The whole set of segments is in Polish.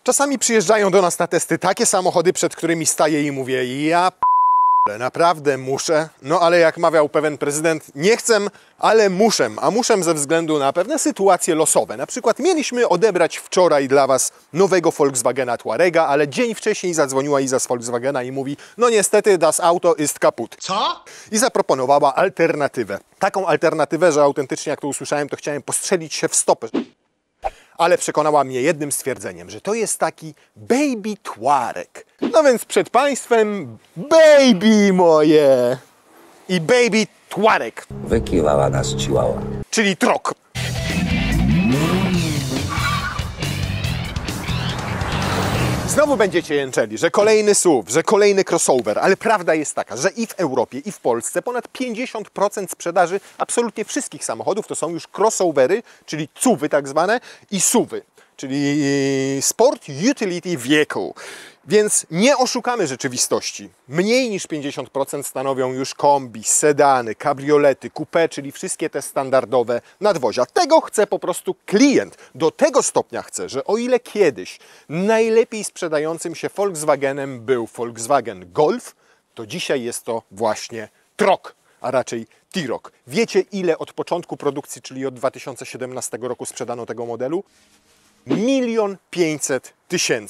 Czasami przyjeżdżają do nas na testy takie samochody, przed którymi staję i mówię: ja naprawdę muszę, no ale jak mawiał pewien prezydent, nie chcę, ale muszę, a muszę ze względu na pewne sytuacje losowe. Na przykład mieliśmy odebrać wczoraj dla Was nowego Volkswagena Touarega, ale dzień wcześniej zadzwoniła Iza z Volkswagena i mówi: no niestety, das Auto ist kaputt. Co? I zaproponowała alternatywę. Taką alternatywę, że autentycznie jak to usłyszałem, to chciałem postrzelić się w stopę. Ale przekonała mnie jednym stwierdzeniem, że to jest taki baby Touareg. No więc przed Państwem baby moje i baby Touareg. Wykiwała nas Chihuahua. Czyli trok. Znowu będziecie jęczeli, że kolejny SUV, że kolejny crossover, ale prawda jest taka, że i w Europie, i w Polsce ponad 50% sprzedaży absolutnie wszystkich samochodów to są już crossovery, czyli CUVy tak zwane, i SUVy, czyli Sport Utility Vehicle. Więc nie oszukamy rzeczywistości. Mniej niż 50% stanowią już kombi, sedany, kabriolety, coupé, czyli wszystkie te standardowe nadwozia. Tego chce po prostu klient. Do tego stopnia chce, że o ile kiedyś najlepiej sprzedającym się Volkswagenem był Volkswagen Golf, to dzisiaj jest to właśnie trok, a raczej T-Roc. Wiecie, ile od początku produkcji, czyli od 2017 roku sprzedano tego modelu? 1 500 000.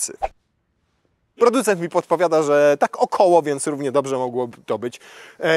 Producent mi podpowiada, że tak około, więc równie dobrze mogłoby to być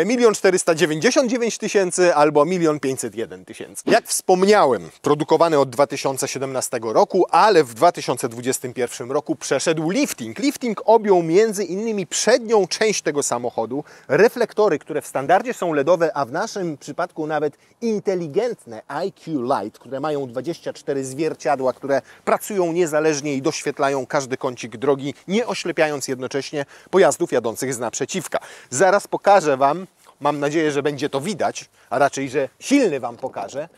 1 499 000 albo 1 501 000. Jak wspomniałem, produkowany od 2017 roku, ale w 2021 roku przeszedł lifting. Lifting objął między innymi przednią część tego samochodu, reflektory, które w standardzie są LEDowe, a w naszym przypadku nawet inteligentne IQ Light, które mają 24 zwierciadła, które pracują niezależnie i doświetlają każdy kącik drogi, nie oślepiając jednocześnie pojazdów jadących z naprzeciwka. Zaraz pokażę Wam, mam nadzieję, że będzie to widać, a raczej, że silny Wam pokażę,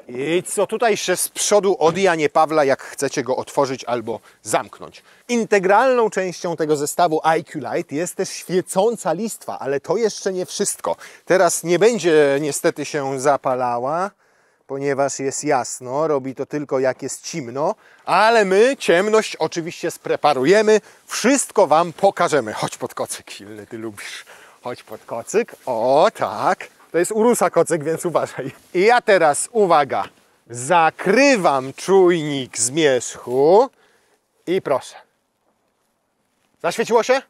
i co tutaj się z przodu od Janie Pawla, jak chcecie go otworzyć albo zamknąć. Integralną częścią tego zestawu IQ Light jest też świecąca listwa, ale to jeszcze nie wszystko. Teraz nie będzie niestety się zapalała, ponieważ jest jasno, robi to tylko jak jest ciemno, ale my ciemność oczywiście spreparujemy, wszystko Wam pokażemy. Chodź pod kocyk, silny, Ty lubisz. Chodź pod kocyk, o tak, to jest Urusa kocyk, więc uważaj. I ja teraz, uwaga, zakrywam czujnik zmierzchu i proszę. Zaświeciło się?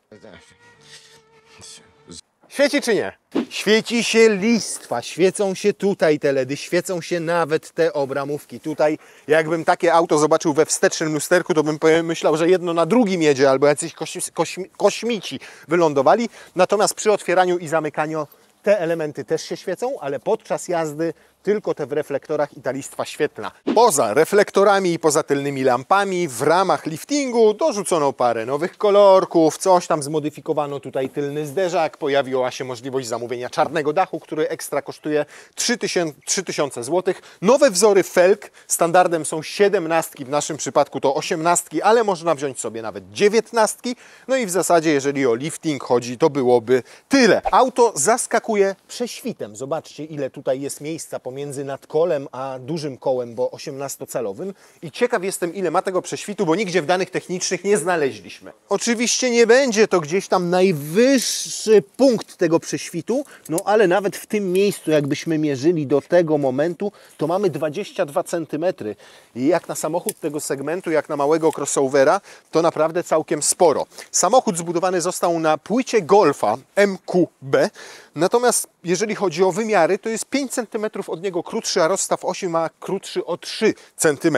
Świeci czy nie? Świeci się listwa, świecą się tutaj te LEDy, świecą się nawet te obramówki. Tutaj, jakbym takie auto zobaczył we wstecznym lusterku, to bym myślał, że jedno na drugim jedzie, albo jacyś kośmici wylądowali. Natomiast przy otwieraniu i zamykaniu te elementy też się świecą, ale podczas jazdy tylko te w reflektorach i ta listwa świetlna. Poza reflektorami i poza tylnymi lampami w ramach liftingu dorzucono parę nowych kolorków, coś tam zmodyfikowano tutaj tylny zderzak, pojawiła się możliwość zamówienia czarnego dachu, który ekstra kosztuje 3000 zł. Nowe wzory felg, standardem są 17, w naszym przypadku to 18, ale można wziąć sobie nawet 19. No i w zasadzie, jeżeli o lifting chodzi, to byłoby tyle. Auto zaskakuje prześwitem. Zobaczcie, ile tutaj jest miejsca pomiędzy nadkolem a dużym kołem, bo 18-calowym. I ciekaw jestem, ile ma tego prześwitu, bo nigdzie w danych technicznych nie znaleźliśmy. Oczywiście nie będzie to gdzieś tam najwyższy punkt tego prześwitu, no ale nawet w tym miejscu, jakbyśmy mierzyli do tego momentu, to mamy 22 cm. I jak na samochód tego segmentu, jak na małego crossovera, to naprawdę całkiem sporo. Samochód zbudowany został na płycie Golfa MQB, natomiast jeżeli chodzi o wymiary, to jest 5 cm od niego krótszy, a rozstaw osi ma krótszy o 3 cm.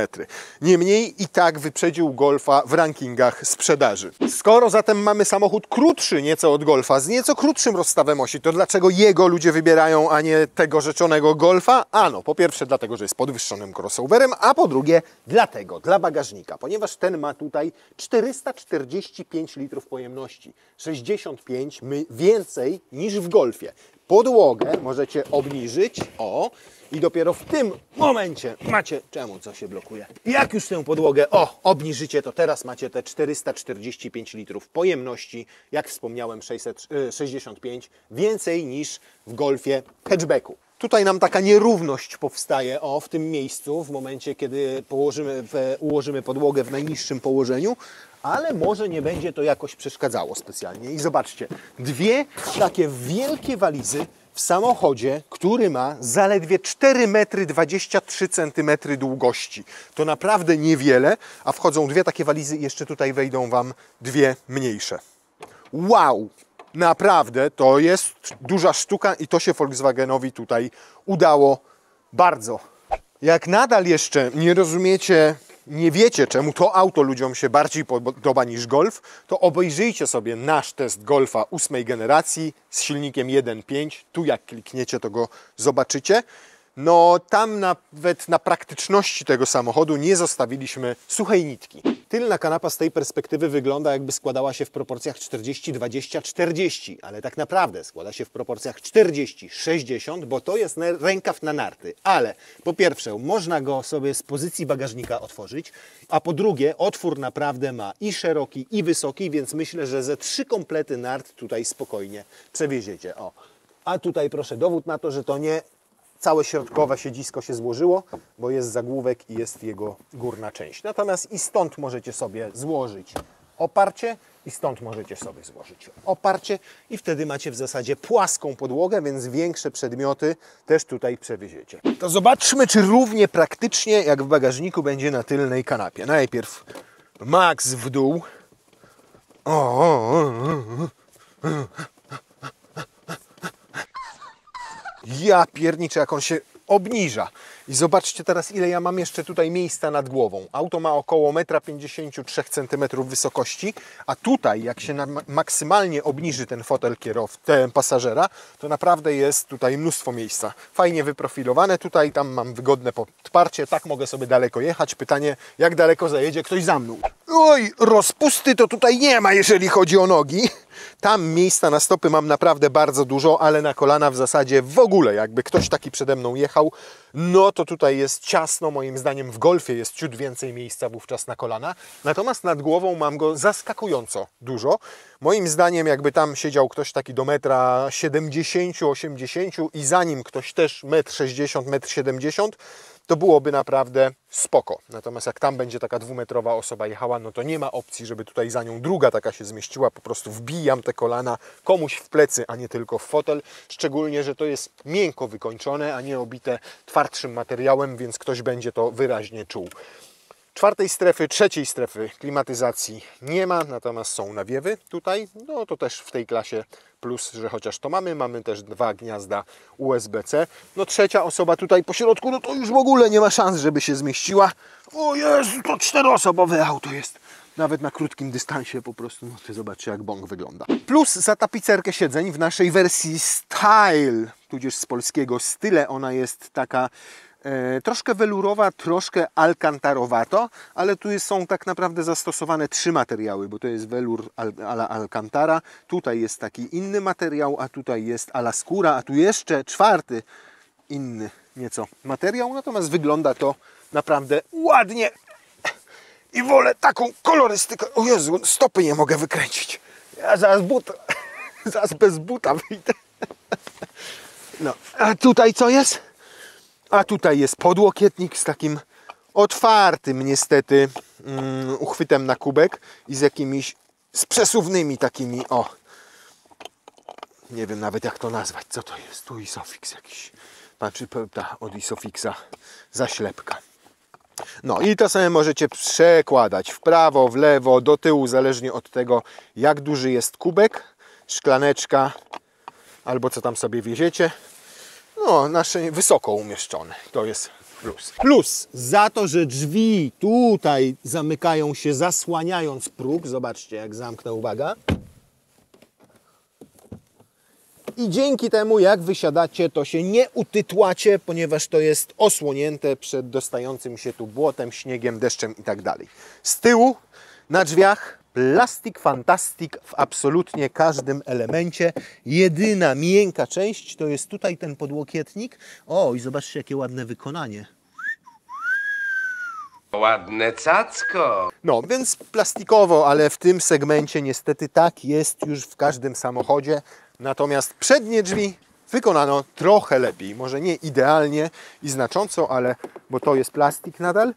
Niemniej i tak wyprzedził Golfa w rankingach sprzedaży. Skoro zatem mamy samochód krótszy nieco od Golfa, z nieco krótszym rozstawem osi, to dlaczego jego ludzie wybierają, a nie tego rzeczonego Golfa? Ano, po pierwsze dlatego, że jest podwyższonym crossoverem, a po drugie dlatego, dla bagażnika, ponieważ ten ma tutaj 445 litrów pojemności, 65 więcej niż w Golfie. Podłogę możecie obniżyć, o, i dopiero w tym momencie macie, czemu co się blokuje? Jak już tę podłogę, obniżycie, to teraz macie te 445 litrów pojemności, jak wspomniałem 665, więcej niż w Golfie hatchbacku. Tutaj nam taka nierówność powstaje, w tym miejscu, w momencie, kiedy ułożymy podłogę w najniższym położeniu, ale może nie będzie to jakoś przeszkadzało specjalnie. I zobaczcie, dwie takie wielkie walizy w samochodzie, który ma zaledwie 4,23 m długości. To naprawdę niewiele, a wchodzą dwie takie walizy i jeszcze tutaj wejdą Wam dwie mniejsze. Wow! Naprawdę to jest duża sztuka i to się Volkswagenowi tutaj udało bardzo. Jak nadal jeszcze nie rozumiecie, nie wiecie, czemu to auto ludziom się bardziej podoba niż Golf, to obejrzyjcie sobie nasz test Golfa 8 generacji z silnikiem 1.5. Tu jak klikniecie, to go zobaczycie. No tam nawet na praktyczności tego samochodu nie zostawiliśmy suchej nitki. Tylna kanapa z tej perspektywy wygląda, jakby składała się w proporcjach 40-20-40, ale tak naprawdę składa się w proporcjach 40-60, bo to jest rękaw na narty. Ale po pierwsze, można go sobie z pozycji bagażnika otworzyć, a po drugie, otwór naprawdę ma i szeroki, i wysoki, więc myślę, że ze 3 komplety nart tutaj spokojnie przewieziecie. O. A tutaj proszę dowód na to, że to nie całe środkowe siedzisko się złożyło, bo jest zagłówek i jest jego górna część. Natomiast i stąd możecie sobie złożyć oparcie i stąd możecie sobie złożyć oparcie i wtedy macie w zasadzie płaską podłogę, więc większe przedmioty też tutaj przewieziecie. To zobaczmy, czy równie praktycznie jak w bagażniku będzie na tylnej kanapie. Najpierw max w dół. Ja pierniczę, jak on się obniża. I zobaczcie teraz, ile ja mam jeszcze tutaj miejsca nad głową. Auto ma około 1,53 m wysokości, a tutaj, jak się maksymalnie obniży ten fotel pasażera, to naprawdę jest tutaj mnóstwo miejsca. Fajnie wyprofilowane tutaj, tam mam wygodne podparcie, tak mogę sobie daleko jechać. Pytanie, jak daleko zajedzie ktoś za mną. Oj, rozpusty to tutaj nie ma, jeżeli chodzi o nogi. Tam miejsca na stopy mam naprawdę bardzo dużo, ale na kolana w zasadzie w ogóle. Jakby ktoś taki przede mną jechał, no to tutaj jest ciasno. Moim zdaniem w Golfie jest ciut więcej miejsca wówczas na kolana. Natomiast nad głową mam go zaskakująco dużo. Moim zdaniem jakby tam siedział ktoś taki do 1,70 m, 80 i za nim ktoś też 1,60 m, 1,70 m, to byłoby naprawdę spoko. Natomiast jak tam będzie taka 2-metrowa osoba jechała, no to nie ma opcji, żeby tutaj za nią druga taka się zmieściła. Po prostu wbijam te kolana komuś w plecy, a nie tylko w fotel. Szczególnie, że to jest miękko wykończone, a nie obite twardszym materiałem, więc ktoś będzie to wyraźnie czuł. Trzeciej strefy klimatyzacji nie ma, natomiast są nawiewy tutaj. No to też w tej klasie plus, że chociaż to mamy też 2 gniazda USB-C. No trzecia osoba tutaj po środku, no to już w ogóle nie ma szans, żeby się zmieściła. O Jezu, to 4-osobowe auto jest. Nawet na krótkim dystansie po prostu, no to zobaczcie, jak bąk wygląda. Plus za tapicerkę siedzeń w naszej wersji Style, tudzież z polskiego Style, ona jest taka troszkę welurowa, troszkę alcantarowato, ale tu są tak naprawdę zastosowane 3 materiały, bo to jest welur a la alcantara, tutaj jest taki inny materiał, a tutaj jest a la skóra, a tu jeszcze 4 inny nieco materiał, natomiast wygląda to naprawdę ładnie i wolę taką kolorystykę. O Jezu, stopy nie mogę wykręcić. Ja zaraz bez buta wyjdę. No, a tutaj co jest? A tutaj jest podłokietnik z takim otwartym niestety uchwytem na kubek i z przesuwnymi takimi, nie wiem nawet jak to nazwać, co to jest, tu Isofix jakiś, znaczy od Isofixa zaślepka. No i to sobie możecie przekładać w prawo, w lewo, do tyłu, zależnie od tego, jak duży jest kubek, szklaneczka albo co tam sobie wieziecie. No, nasze wysoko umieszczone. To jest plus. Plus za to, że drzwi tutaj zamykają się zasłaniając próg. Zobaczcie, jak zamknę, uwaga. I dzięki temu, jak wysiadacie, to się nie utytłacie, ponieważ to jest osłonięte przed dostającym się tu błotem, śniegiem, deszczem i tak dalej. Z tyłu na drzwiach plastik fantastik w absolutnie każdym elemencie. Jedyna miękka część to jest tutaj ten podłokietnik. O, i zobaczcie, jakie ładne wykonanie. Ładne cacko. No, więc plastikowo, ale w tym segmencie niestety tak jest już w każdym samochodzie. Natomiast przednie drzwi wykonano trochę lepiej. Może nie idealnie i znacząco, ale bo to jest plastik nadal.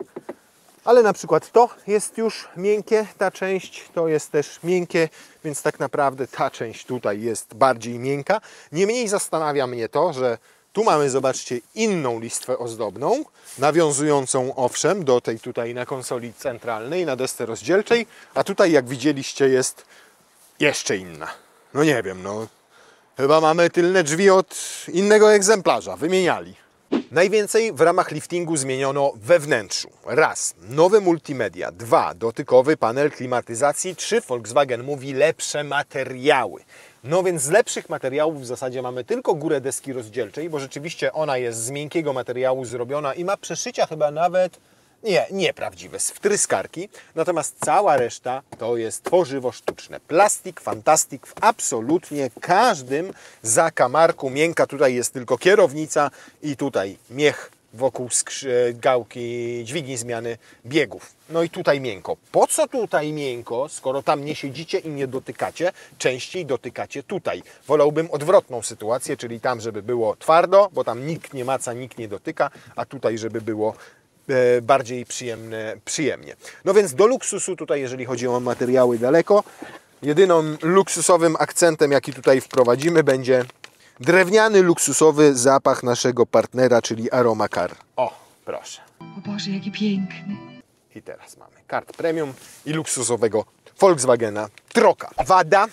Ale na przykład to jest już miękkie, ta część to jest też miękkie, więc tak naprawdę ta część tutaj jest bardziej miękka. Niemniej zastanawia mnie to, że tu mamy, zobaczcie, inną listwę ozdobną, nawiązującą owszem do tej tutaj na konsoli centralnej, na desce rozdzielczej, a tutaj jak widzieliście jest jeszcze inna. No nie wiem, no chyba mamy tylne drzwi od innego egzemplarza, wymieniali. Najwięcej w ramach liftingu zmieniono we wnętrzu. Raz, nowe multimedia. 2, dotykowy panel klimatyzacji. 3, Volkswagen mówi lepsze materiały. No więc z lepszych materiałów w zasadzie mamy tylko górę deski rozdzielczej, bo rzeczywiście ona jest z miękkiego materiału zrobiona i ma przeszycia chyba nawet, nieprawdziwe, z wtryskarki. Natomiast cała reszta to jest tworzywo sztuczne. Plastik, fantastik w absolutnie każdym zakamarku. Miękka tutaj jest tylko kierownica i tutaj miech wokół gałki dźwigni zmiany biegów. No i tutaj miękko. Po co tutaj miękko, skoro tam nie siedzicie i nie dotykacie? Częściej dotykacie tutaj. Wolałbym odwrotną sytuację, czyli tam, żeby było twardo, bo tam nikt nie maca, nikt nie dotyka, a tutaj, żeby było bardziej przyjemnie. No więc do luksusu tutaj, jeżeli chodzi o materiały, daleko. Jedynym luksusowym akcentem, jaki tutaj wprowadzimy, będzie drewniany, luksusowy zapach naszego partnera, czyli Aroma Car. O, proszę. O Boże, jaki piękny. I teraz mamy kart premium i luksusowego Volkswagena Troca. Wada,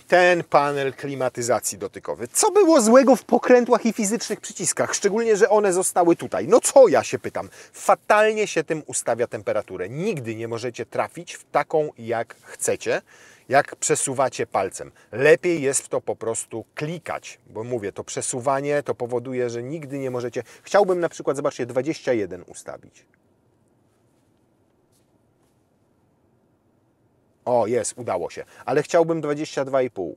ten panel klimatyzacji dotykowy. Co było złego w pokrętłach i fizycznych przyciskach? Szczególnie, że one zostały tutaj. No co, ja się pytam. Fatalnie się tym ustawia temperaturę. Nigdy nie możecie trafić w taką, jak chcecie, jak przesuwacie palcem. Lepiej jest w to po prostu klikać, bo mówię, to przesuwanie to powoduje, że nigdy nie możecie... Chciałbym na przykład, zobaczcie, 21 ustawić. O, jest, udało się. Ale chciałbym 22,5.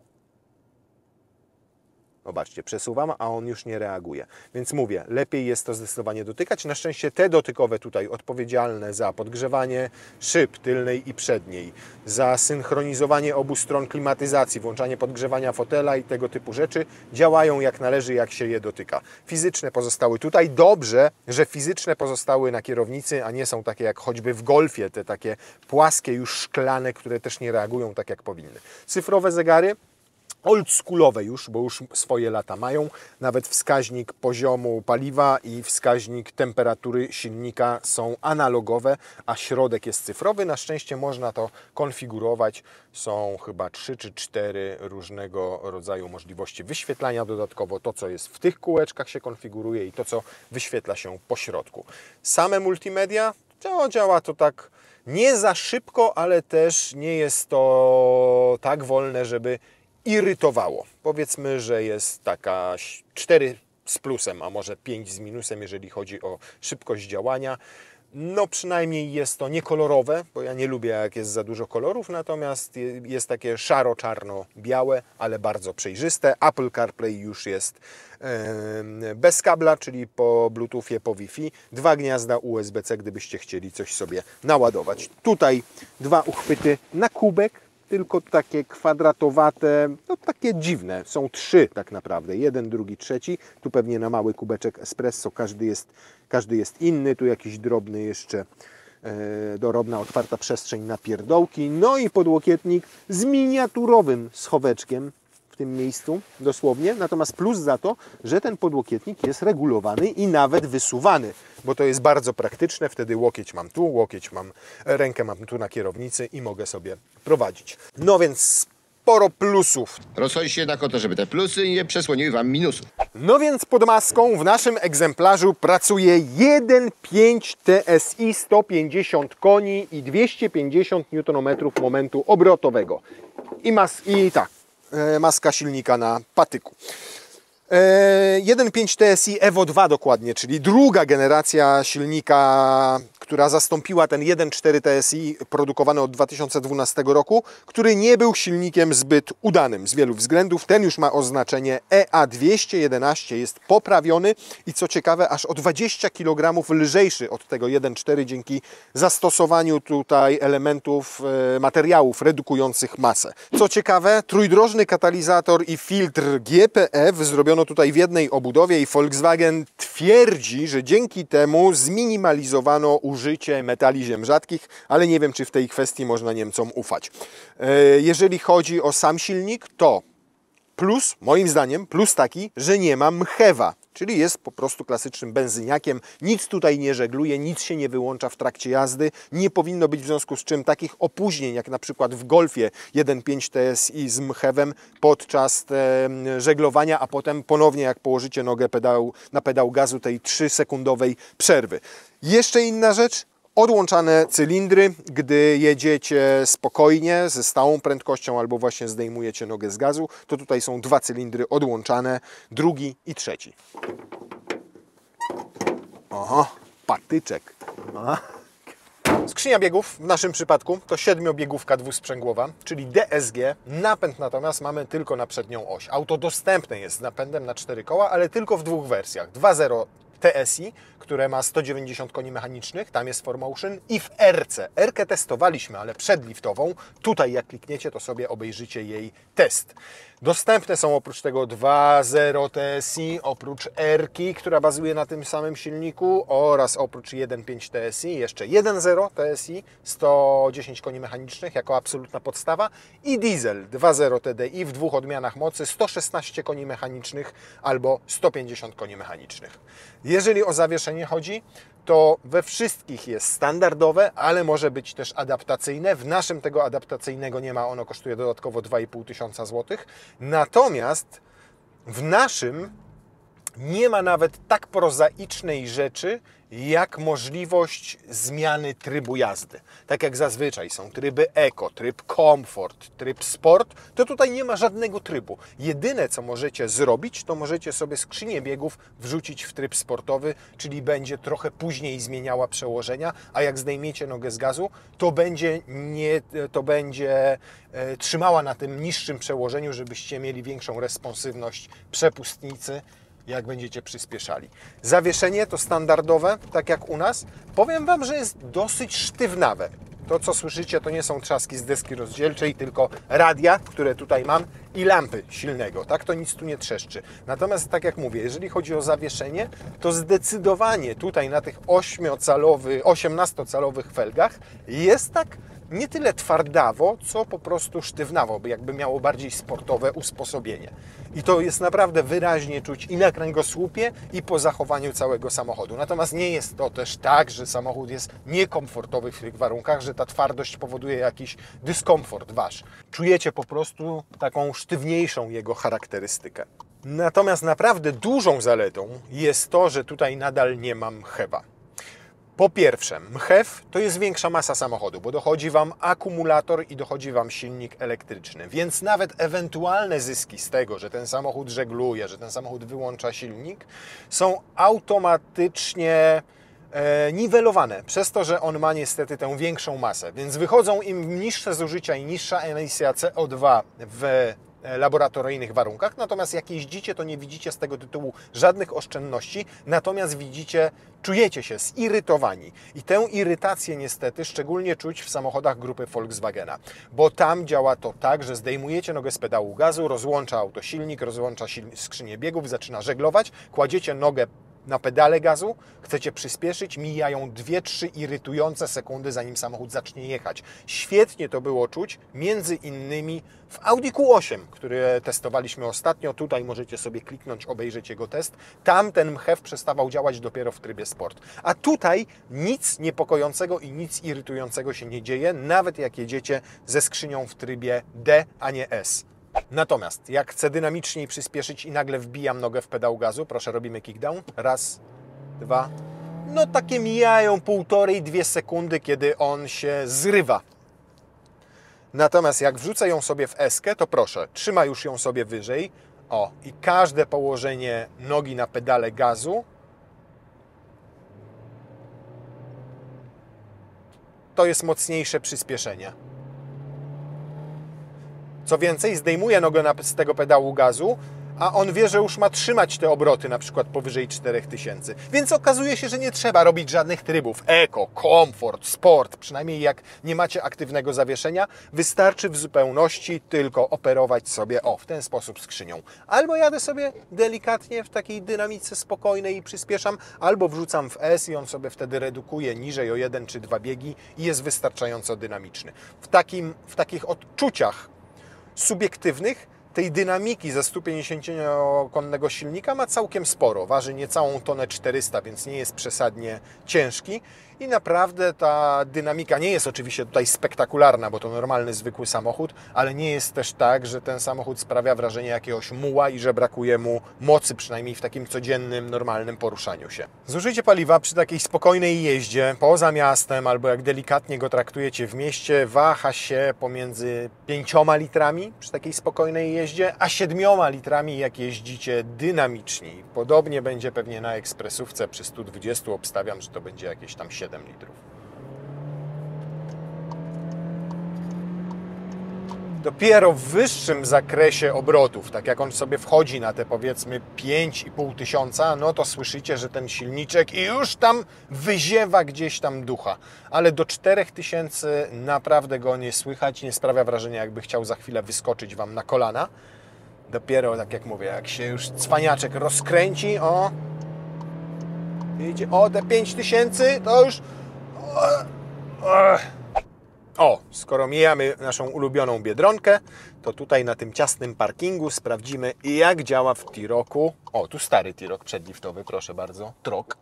Zobaczcie, przesuwam, a on już nie reaguje. Więc mówię, lepiej jest to zdecydowanie dotykać. Na szczęście te dotykowe tutaj odpowiedzialne za podgrzewanie szyb tylnej i przedniej, za synchronizowanie obu stron klimatyzacji, włączanie podgrzewania fotela i tego typu rzeczy działają jak należy, jak się je dotyka. Fizyczne pozostały tutaj. Dobrze, że fizyczne pozostały na kierownicy, a nie są takie jak choćby w Golfie, te takie płaskie już szklane, które też nie reagują tak jak powinny. Cyfrowe zegary. Oldschoolowe już, bo już swoje lata mają. Nawet wskaźnik poziomu paliwa i wskaźnik temperatury silnika są analogowe, a środek jest cyfrowy. Na szczęście można to konfigurować. Są chyba 3 czy 4 różnego rodzaju możliwości wyświetlania dodatkowo. To, co jest w tych kółeczkach, się konfiguruje i to, co wyświetla się po środku. Same multimedia, działa to tak nie za szybko, ale też nie jest to tak wolne, żeby irytowało. Powiedzmy, że jest taka 4 z plusem, a może 5 z minusem, jeżeli chodzi o szybkość działania. No przynajmniej jest to niekolorowe, bo ja nie lubię, jak jest za dużo kolorów, natomiast jest takie szaro-czarno-białe, ale bardzo przejrzyste. Apple CarPlay już jest bez kabla, czyli po Bluetoothie, po Wi-Fi. 2 gniazda USB-C, gdybyście chcieli coś sobie naładować. Tutaj 2 uchwyty na kubek, tylko takie kwadratowate, no takie dziwne. Są 3 tak naprawdę. 1, 2, 3. Tu pewnie na mały kubeczek espresso każdy jest inny. Tu jakiś drobny jeszcze, dorobna, otwarta przestrzeń na pierdołki. No i podłokietnik z miniaturowym schoweczkiem w tym miejscu, dosłownie. Natomiast plus za to, że ten podłokietnik jest regulowany i nawet wysuwany, bo to jest bardzo praktyczne. Wtedy łokieć mam tu, rękę mam tu na kierownicy i mogę sobie prowadzić. No więc sporo plusów. Rozchodzi jednak o to, żeby te plusy nie przesłoniły Wam minusów. No więc pod maską w naszym egzemplarzu pracuje 1.5 TSI, 150 koni i 250 Nm momentu obrotowego. Maska silnika na patyku. 1.5 TSI Evo 2 dokładnie, czyli druga generacja silnika, która zastąpiła ten 1.4 TSI produkowany od 2012 roku, który nie był silnikiem zbyt udanym z wielu względów. Ten już ma oznaczenie EA211, jest poprawiony i co ciekawe aż o 20 kg lżejszy od tego 1.4 dzięki zastosowaniu tutaj elementów, materiałów redukujących masę. Co ciekawe, trójdrożny katalizator i filtr GPF zrobiono tutaj w jednej obudowie i Volkswagen twierdzi, że dzięki temu zminimalizowano użycie użycie metali ziem rzadkich, ale nie wiem, czy w tej kwestii można Niemcom ufać. Jeżeli chodzi o sam silnik, to plus, moim zdaniem, plus taki, że nie ma mchewa, czyli jest po prostu klasycznym benzyniakiem, nic tutaj nie żegluje, nic się nie wyłącza w trakcie jazdy, nie powinno być w związku z czym takich opóźnień, jak na przykład w Golfie 1.5 TSI z mchewem podczas żeglowania, a potem ponownie jak położycie nogę na pedał gazu, tej 3-sekundowej przerwy. Jeszcze inna rzecz, odłączane cylindry, gdy jedziecie spokojnie, ze stałą prędkością albo właśnie zdejmujecie nogę z gazu, to tutaj są 2 cylindry odłączane, drugi i trzeci. Oho, patyczek. Aha. Skrzynia biegów w naszym przypadku to 7-biegówka dwusprzęgłowa, czyli DSG. Napęd natomiast mamy tylko na przednią oś. Auto dostępne jest z napędem na 4 koła, ale tylko w 2 wersjach. 2.0 TSI, które ma 190 koni mechanicznych, tam jest 4Motion, i w RC. R-kę testowaliśmy, ale przedliftową. Tutaj jak klikniecie, to sobie obejrzycie jej test. Dostępne są oprócz tego 2.0 TSI, oprócz R-ki, która bazuje na tym samym silniku, oraz oprócz 1.5 TSI jeszcze 1.0 TSI, 110 koni mechanicznych jako absolutna podstawa, i diesel 2.0 TDI w 2 odmianach mocy, 116 koni mechanicznych albo 150 koni mechanicznych. Jeżeli o zawieszenie chodzi, to we wszystkich jest standardowe, ale może być też adaptacyjne. W naszym tego adaptacyjnego nie ma, ono kosztuje dodatkowo 2500 zł. Natomiast w naszym nie ma nawet tak prozaicznej rzeczy, jak możliwość zmiany trybu jazdy. Tak jak zazwyczaj są tryby Eco, tryb Comfort, tryb Sport, to tutaj nie ma żadnego trybu. Jedyne, co możecie zrobić, to możecie sobie skrzynię biegów wrzucić w tryb sportowy, czyli będzie trochę później zmieniała przełożenia, a jak zdejmiecie nogę z gazu, to będzie trzymała na tym niższym przełożeniu, żebyście mieli większą responsywność przepustnicy, jak będziecie przyspieszali. Zawieszenie to standardowe, tak jak u nas. Powiem Wam, że jest dosyć sztywnawe. To, co słyszycie, to nie są trzaski z deski rozdzielczej, tylko radia, które tutaj mam, i lampy silnego. Tak, to nic tu nie trzeszczy. Natomiast, tak jak mówię, jeżeli chodzi o zawieszenie, to zdecydowanie tutaj na tych 18-calowych felgach jest tak nie tyle twardawo, co po prostu sztywnawo, by jakby miało bardziej sportowe usposobienie. I to jest naprawdę wyraźnie czuć i na kręgosłupie, i po zachowaniu całego samochodu. Natomiast nie jest to też tak, że samochód jest niekomfortowy w tych warunkach, że ta twardość powoduje jakiś dyskomfort wasz. Czujecie po prostu taką sztywniejszą jego charakterystykę. Natomiast naprawdę dużą zaletą jest to, że tutaj nadal nie mam mchewa. Po pierwsze, mchew to jest większa masa samochodu, bo dochodzi Wam akumulator i dochodzi Wam silnik elektryczny, więc nawet ewentualne zyski z tego, że ten samochód żegluje, że ten samochód wyłącza silnik, są automatycznie niwelowane przez to, że on ma niestety tę większą masę, więc wychodzą im niższe zużycia i niższa emisja CO2 w laboratoryjnych warunkach, natomiast jak jeździcie, to nie widzicie z tego tytułu żadnych oszczędności, natomiast czujecie się zirytowani. I tę irytację niestety szczególnie czuć w samochodach grupy Volkswagena, bo tam działa to tak, że zdejmujecie nogę z pedału gazu, rozłącza auto silnik, rozłącza skrzynię biegów, zaczyna żeglować, kładziecie nogę na pedale gazu, chcecie przyspieszyć, mijają 2-3 irytujące sekundy, zanim samochód zacznie jechać. Świetnie to było czuć, między innymi w Audi Q8, który testowaliśmy ostatnio. Tutaj możecie sobie kliknąć, obejrzeć jego test. Tam ten mchew przestawał działać dopiero w trybie Sport. A tutaj nic niepokojącego i nic irytującego się nie dzieje, nawet jak jedziecie ze skrzynią w trybie D, a nie S. Natomiast jak chcę dynamiczniej przyspieszyć i nagle wbijam nogę w pedał gazu, proszę, robimy kickdown, 1, 2, no takie mijają 1,5–2 sekundy, kiedy on się zrywa. Natomiast jak wrzucę ją sobie w eskę, to proszę, trzyma już ją sobie wyżej, o, i każde położenie nogi na pedale gazu to jest mocniejsze przyspieszenie. Co więcej, zdejmuję nogę z tego pedału gazu, a on wie, że już ma trzymać te obroty na przykład powyżej 4000. Więc okazuje się, że nie trzeba robić żadnych trybów. Eko, komfort, sport, przynajmniej jak nie macie aktywnego zawieszenia, wystarczy w zupełności tylko operować sobie w ten sposób skrzynią. Albo jadę sobie delikatnie w takiej dynamice spokojnej i przyspieszam, albo wrzucam w S i on sobie wtedy redukuje niżej o 1 czy 2 biegi i jest wystarczająco dynamiczny. W takich odczuciach subiektywnych tej dynamiki ze 150-konnego silnika ma całkiem sporo. Waży niecałą tonę 400, więc nie jest przesadnie ciężki. I naprawdę ta dynamika nie jest oczywiście tutaj spektakularna, bo to normalny, zwykły samochód, ale nie jest też tak, że ten samochód sprawia wrażenie jakiegoś muła i że brakuje mu mocy, przynajmniej w takim codziennym, normalnym poruszaniu się. Zużycie paliwa przy takiej spokojnej jeździe poza miastem, albo jak delikatnie go traktujecie w mieście, waha się pomiędzy 5 litrami przy takiej spokojnej jeździe, a 7 litrami jak jeździcie dynamiczni. Podobnie będzie pewnie na ekspresówce przy 120, obstawiam, że to będzie jakieś tam 7 litrów. Dopiero w wyższym zakresie obrotów, tak jak on sobie wchodzi na te powiedzmy 5500, no to słyszycie, że ten silniczek i już tam wyziewa gdzieś tam ducha. Ale do 4000 naprawdę go nie słychać, nie sprawia wrażenia, jakby chciał za chwilę wyskoczyć Wam na kolana. Dopiero, tak jak mówię, jak się już cwaniaczek rozkręci, idzie te 5000, to już... skoro mijamy naszą ulubioną Biedronkę, to tutaj na tym ciasnym parkingu sprawdzimy, jak działa w T-Rocku. Tu stary T-Roc przedliftowy, proszę bardzo, trok.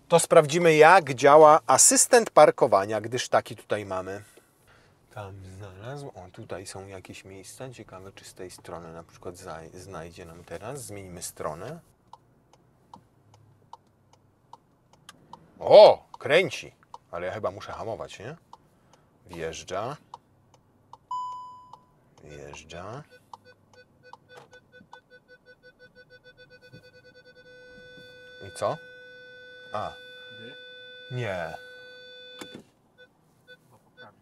To sprawdzimy, jak działa asystent parkowania, gdyż taki tutaj mamy. Tam znalazł. Tutaj są jakieś miejsca. Ciekawe, czy z tej strony na przykład znajdzie nam teraz. Zmieńmy stronę. Kręci. Ale ja chyba muszę hamować, nie? Wjeżdża. Wjeżdża. I co? Nie.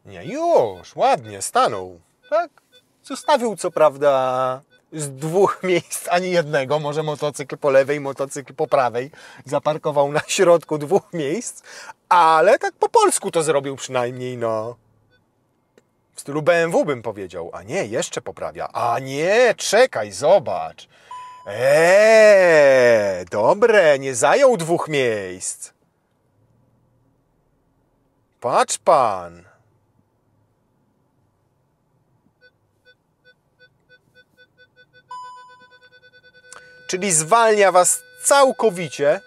Nie, już, ładnie, stanął. Tak? Zostawił co prawda z 2 miejsc ani jednego, może motocykl po lewej, motocykl po prawej. Zaparkował na środku 2 miejsc, ale tak po polsku to zrobił przynajmniej, w stylu BMW bym powiedział. A nie, jeszcze poprawia. A nie, czekaj, zobacz. Dobre, nie zajął 2 miejsc. Patrz pan. Czyli zwalnia Was całkowicie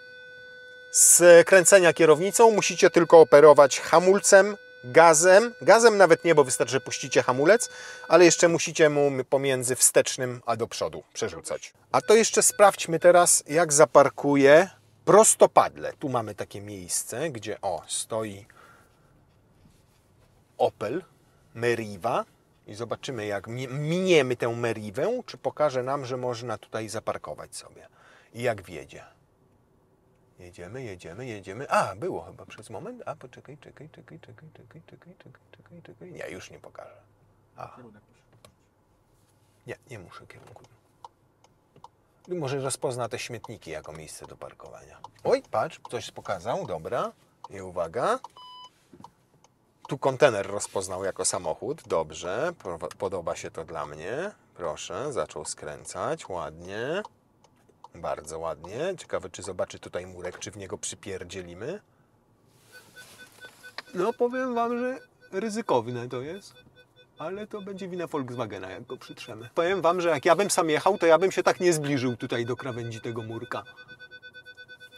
z kręcenia kierownicą. Musicie tylko operować hamulcem, gazem. Gazem nawet nie, bo wystarczy, że puścicie hamulec, ale jeszcze musicie mu pomiędzy wstecznym a do przodu przerzucać. A to jeszcze sprawdźmy teraz, jak zaparkuje prostopadle. Tu mamy takie miejsce, gdzie stoi Opel Meriva. I zobaczymy, jak miniemy tę Merivę, czy pokaże nam, że można tutaj zaparkować sobie. I jak wjedzie. Jedziemy. Było chyba przez moment. Poczekaj. Nie, już nie pokażę. Nie muszę kierunku. Może rozpozna te śmietniki jako miejsce do parkowania. Patrz, coś pokazał, dobra. I uwaga. Tu kontener rozpoznał jako samochód. Dobrze, podoba się to dla mnie. Proszę, zaczął skręcać. Ładnie. Bardzo ładnie. Ciekawe, czy zobaczy tutaj murek, czy w niego przypierdzielimy. Powiem Wam, że ryzykowne to jest. Ale to będzie wina Volkswagena, jak go przytrzemy. Powiem Wam, że jak ja bym sam jechał, to ja bym się tak nie zbliżył tutaj do krawędzi tego murka.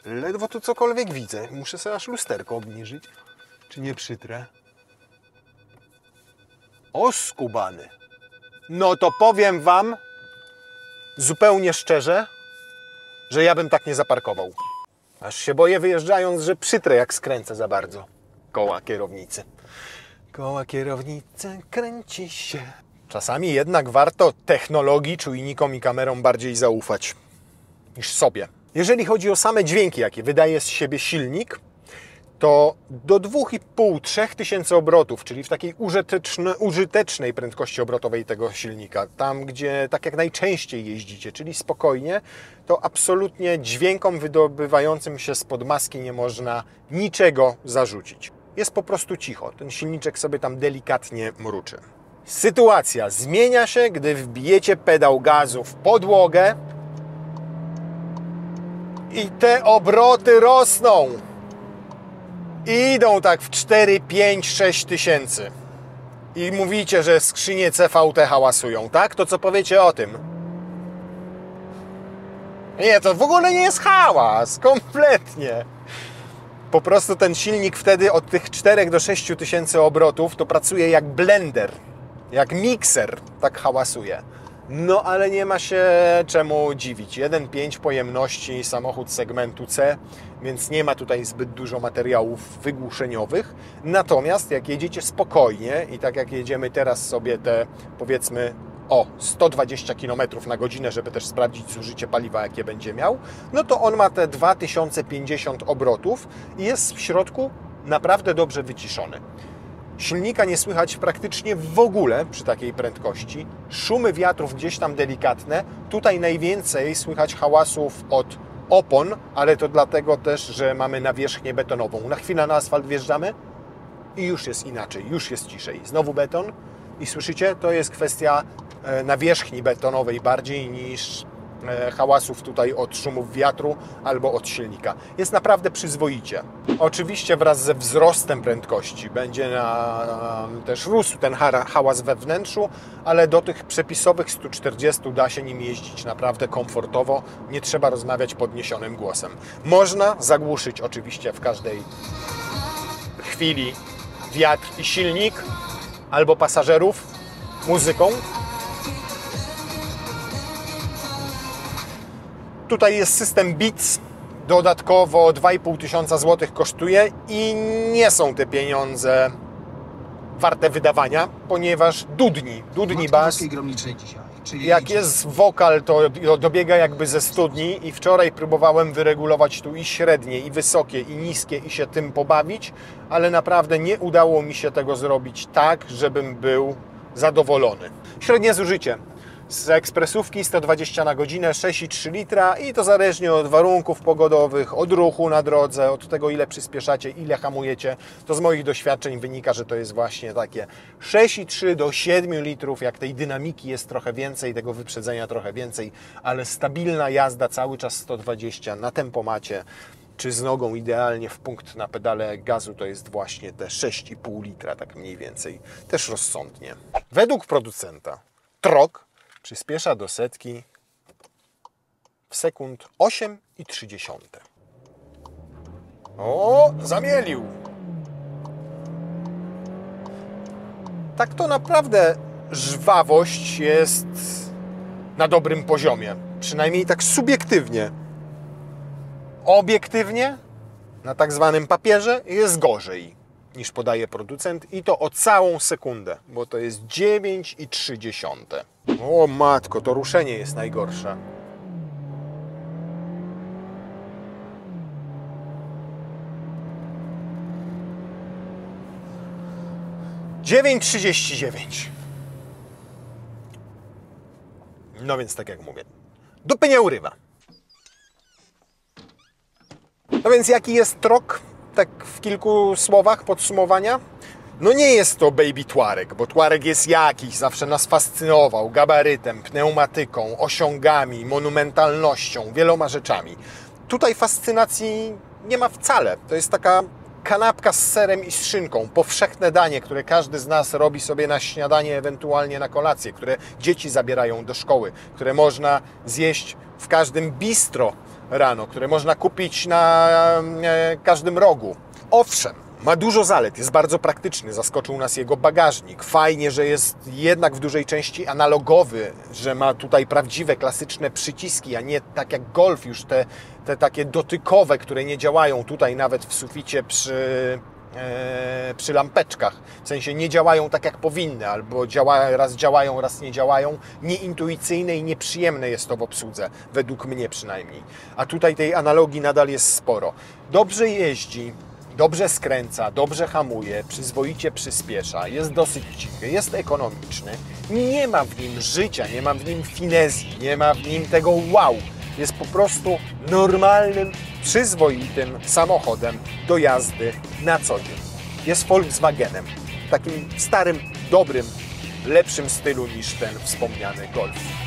Ledwo tu cokolwiek widzę. Muszę sobie aż lusterko obniżyć. Czy nie przytrę? Skubany. To powiem Wam zupełnie szczerze, że ja bym tak nie zaparkował. Aż się boję, wyjeżdżając, że przytrę, jak skręcę za bardzo. Koła kierownicy. Koła kierownicy kręci się. Czasami jednak warto technologii, czujnikom i kamerom bardziej zaufać niż sobie. Jeżeli chodzi o same dźwięki, jakie wydaje z siebie silnik, to do 2,5-3 tysięcy obrotów, czyli w takiej użytecznej prędkości obrotowej tego silnika, tam gdzie tak jak najczęściej jeździcie, czyli spokojnie, to absolutnie dźwiękom wydobywającym się spod maski nie można niczego zarzucić. Jest po prostu cicho, ten silniczek sobie tam delikatnie mruczy. Sytuacja zmienia się, gdy wbijecie pedał gazu w podłogę i te obroty rosną. I idą tak w 4, 5, 6 tysięcy. I mówicie, że skrzynie CVT hałasują, tak? To co powiecie o tym? Nie, to w ogóle nie jest hałas, kompletnie. Po prostu ten silnik wtedy od tych 4 do 6 tysięcy obrotów to pracuje jak blender, jak mikser, tak hałasuje. No ale nie ma się czemu dziwić. 1,5 pojemności, samochód segmentu C, więc nie ma tutaj zbyt dużo materiałów wygłuszeniowych. Natomiast jak jedziecie spokojnie i tak jak jedziemy teraz sobie te, powiedzmy, 120 km na godzinę, żeby też sprawdzić zużycie paliwa, jakie będzie miał, no to on ma te 2050 obrotów i jest w środku naprawdę dobrze wyciszony. Silnika nie słychać praktycznie w ogóle przy takiej prędkości. Szumy wiatrów gdzieś tam delikatne. Tutaj najwięcej słychać hałasów od opon, ale to dlatego też, że mamy nawierzchnię betonową. Na chwilę na asfalt wjeżdżamy i już jest inaczej, już jest ciszej. Znowu beton i słyszycie, to jest kwestia nawierzchni betonowej bardziej niż hałasów tutaj od szumów wiatru albo od silnika. Jest naprawdę przyzwoicie. Oczywiście wraz ze wzrostem prędkości będzie też rósł ten hałas we wnętrzu, ale do tych przepisowych 140 da się nim jeździć naprawdę komfortowo. Nie trzeba rozmawiać podniesionym głosem. Można zagłuszyć oczywiście w każdej chwili wiatr i silnik albo pasażerów muzyką. Tutaj jest system Beats, dodatkowo 2500 zł kosztuje i nie są te pieniądze warte wydawania, ponieważ dudni bas, jak jest wokal, to dobiega jakby ze studni i wczoraj próbowałem wyregulować tu i średnie, i wysokie, i niskie i się tym pobawić, ale naprawdę nie udało mi się tego zrobić tak, żebym był zadowolony. Średnie zużycie z ekspresówki 120 na godzinę, 6,3 litra i to zależnie od warunków pogodowych, od ruchu na drodze, od tego ile przyspieszacie, ile hamujecie, to z moich doświadczeń wynika, że to jest właśnie takie 6,3 do 7 litrów, jak tej dynamiki jest trochę więcej, tego wyprzedzenia trochę więcej, ale stabilna jazda cały czas 120 na tempomacie, czy z nogą idealnie w punkt na pedale gazu, to jest właśnie te 6,5 litra, tak mniej więcej, też rozsądnie. Według producenta Trok przyspiesza do setki w sekund 8,3. O, zamielił! Tak to naprawdę żwawość jest na dobrym poziomie. Przynajmniej tak subiektywnie. Obiektywnie, na tak zwanym papierze, jest gorzej niż podaje producent i to o całą sekundę, bo to jest 9,3. O matko, to ruszenie jest najgorsze. (9,39). No więc tak jak mówię, dupy nie urywa. No więc jaki jest Trok? Tak w kilku słowach podsumowania. No nie jest to Baby Touareg, bo Touareg jest jakiś, zawsze nas fascynował gabarytem, pneumatyką, osiągami, monumentalnością, wieloma rzeczami. Tutaj fascynacji nie ma wcale. To jest taka kanapka z serem i z szynką, powszechne danie, które każdy z nas robi sobie na śniadanie, ewentualnie na kolację, które dzieci zabierają do szkoły, które można zjeść w każdym bistro rano, które można kupić na każdym rogu. Owszem, ma dużo zalet, jest bardzo praktyczny, zaskoczył nas jego bagażnik. Fajnie, że jest jednak w dużej części analogowy, że ma tutaj prawdziwe, klasyczne przyciski, a nie tak jak Golf już te takie dotykowe, które nie działają tutaj nawet w suficie przy lampeczkach. W sensie nie działają tak jak powinny, albo raz działają, raz nie działają. Nieintuicyjne i nieprzyjemne jest to w obsłudze, według mnie przynajmniej. A tutaj tej analogii nadal jest sporo. Dobrze jeździ, dobrze skręca, dobrze hamuje, przyzwoicie przyspiesza, jest dosyć cichy, jest ekonomiczny, nie ma w nim życia, nie ma w nim finezji, nie ma w nim tego wow. Jest po prostu normalnym, przyzwoitym samochodem do jazdy na co dzień. Jest Volkswagenem, w takim starym, dobrym, lepszym stylu niż ten wspomniany Golf.